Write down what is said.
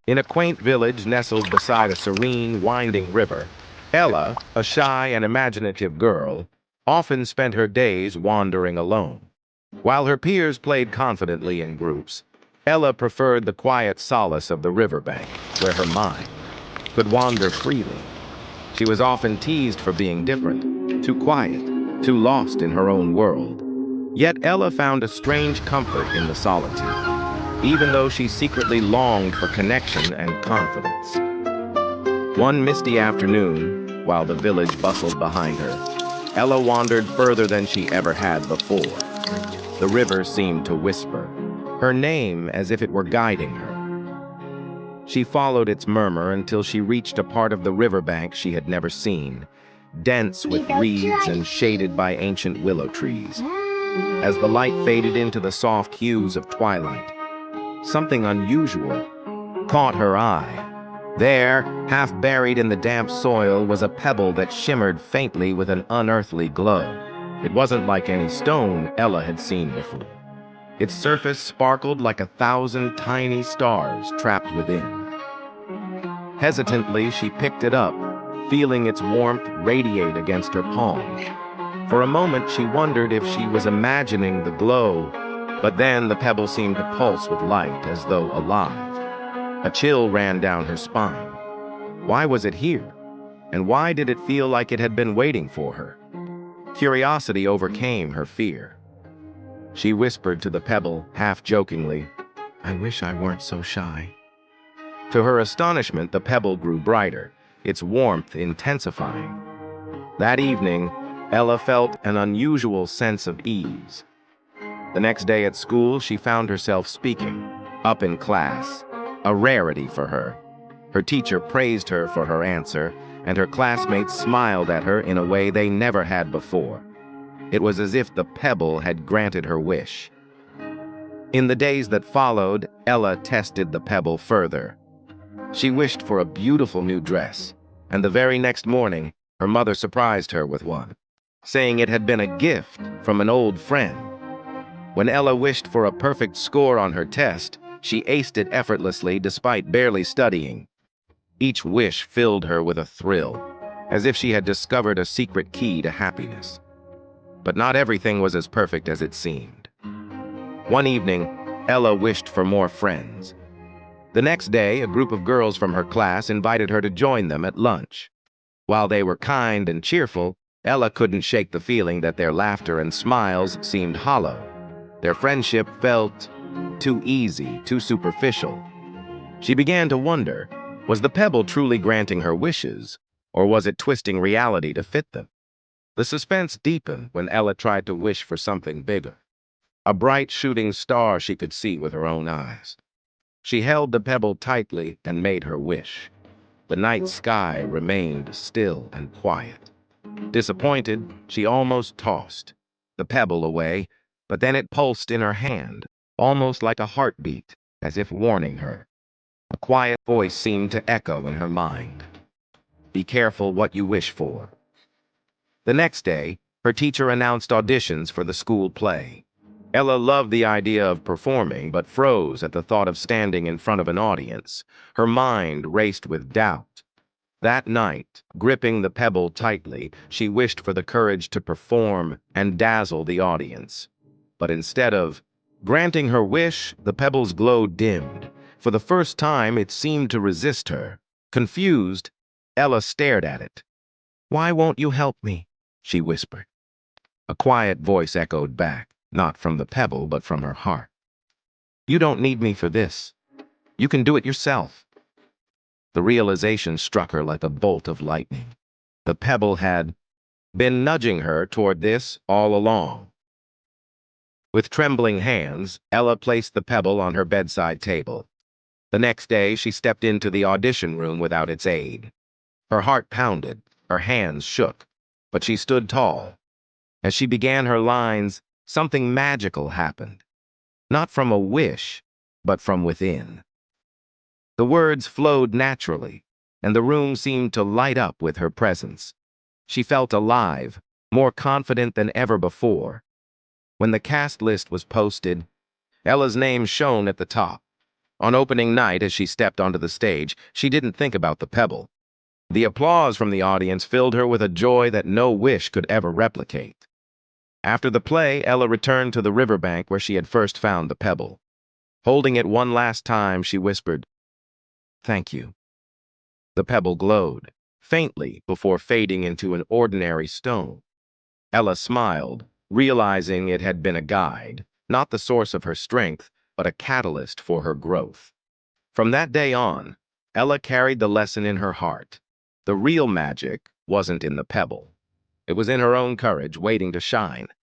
In a quaint village nestled beside a serene, winding river, Ella, a shy and imaginative girl, often spent her days wandering alone. While her peers played confidently in groups, Ella preferred the quiet solace of the riverbank, where her mind could wander freely. She was often teased for being different, too quiet, too lost in her own world. Yet Ella found a strange comfort in the solitude, even though she secretly longed for connection and confidence. One misty afternoon, while the village bustled behind her, Ella wandered further than she ever had before. The river seemed to whisper, her name as if it were guiding her. She followed its murmur until she reached a part of the riverbank she had never seen, dense with reeds and shaded by ancient willow trees. As the light faded into the soft hues of twilight, something unusual caught her eye. There, half buried in the damp soil, was a pebble that shimmered faintly with an unearthly glow. It wasn't like any stone Ella had seen before. Its surface sparkled like 1,000 tiny stars trapped within. Hesitantly, she picked it up, feeling its warmth radiate against her palm. For a moment, she wondered if she was imagining the glow, but then the pebble seemed to pulse with light as though alive. A chill ran down her spine. Why was it here? And why did it feel like it had been waiting for her? Curiosity overcame her fear. She whispered to the pebble, half jokingly, "I wish I weren't so shy." To her astonishment, the pebble grew brighter, its warmth intensifying. That evening, Ella felt an unusual sense of ease. The next day at school, she found herself speaking, up in class, a rarity for her. Her teacher praised her for her answer, and her classmates smiled at her in a way they never had before. It was as if the pebble had granted her wish. In the days that followed, Ella tested the pebble further. She wished for a beautiful new dress, and the very next morning, her mother surprised her with one, saying it had been a gift from an old friend. When Ella wished for a perfect score on her test, she aced it effortlessly despite barely studying. Each wish filled her with a thrill, as if she had discovered a secret key to happiness. But not everything was as perfect as it seemed. One evening, Ella wished for more friends. The next day, a group of girls from her class invited her to join them at lunch. While they were kind and cheerful, Ella couldn't shake the feeling that their laughter and smiles seemed hollow. Their friendship felt too easy, too superficial. She began to wonder, was the pebble truly granting her wishes, or was it twisting reality to fit them? The suspense deepened when Ella tried to wish for something bigger, a bright shooting star she could see with her own eyes. She held the pebble tightly and made her wish. The night sky remained still and quiet. Disappointed, she almost tossed the pebble away, but then it pulsed in her hand, almost like a heartbeat, as if warning her. A quiet voice seemed to echo in her mind. "Be careful what you wish for." The next day, her teacher announced auditions for the school play. Ella loved the idea of performing, but froze at the thought of standing in front of an audience. Her mind raced with doubt. That night, gripping the pebble tightly, she wished for the courage to perform and dazzle the audience. But instead of granting her wish, the pebble's glow dimmed. For the first time, it seemed to resist her. Confused, Ella stared at it. "Why won't you help me?" she whispered. A quiet voice echoed back, not from the pebble, but from her heart. "You don't need me for this. You can do it yourself." The realization struck her like a bolt of lightning. The pebble had been nudging her toward this all along. With trembling hands, Ella placed the pebble on her bedside table. The next day, she stepped into the audition room without its aid. Her heart pounded, her hands shook, but she stood tall. As she began her lines, something magical happened. Not from a wish, but from within. The words flowed naturally, and the room seemed to light up with her presence. She felt alive, more confident than ever before. When the cast list was posted, Ella's name shone at the top. On opening night, as she stepped onto the stage, she didn't think about the pebble. The applause from the audience filled her with a joy that no wish could ever replicate. After the play, Ella returned to the riverbank where she had first found the pebble. Holding it one last time, she whispered, "Thank you." The pebble glowed, faintly before fading into an ordinary stone. Ella smiled, realizing it had been a guide, not the source of her strength, but a catalyst for her growth. From that day on, Ella carried the lesson in her heart. The real magic wasn't in the pebble. It was in her own courage waiting to shine.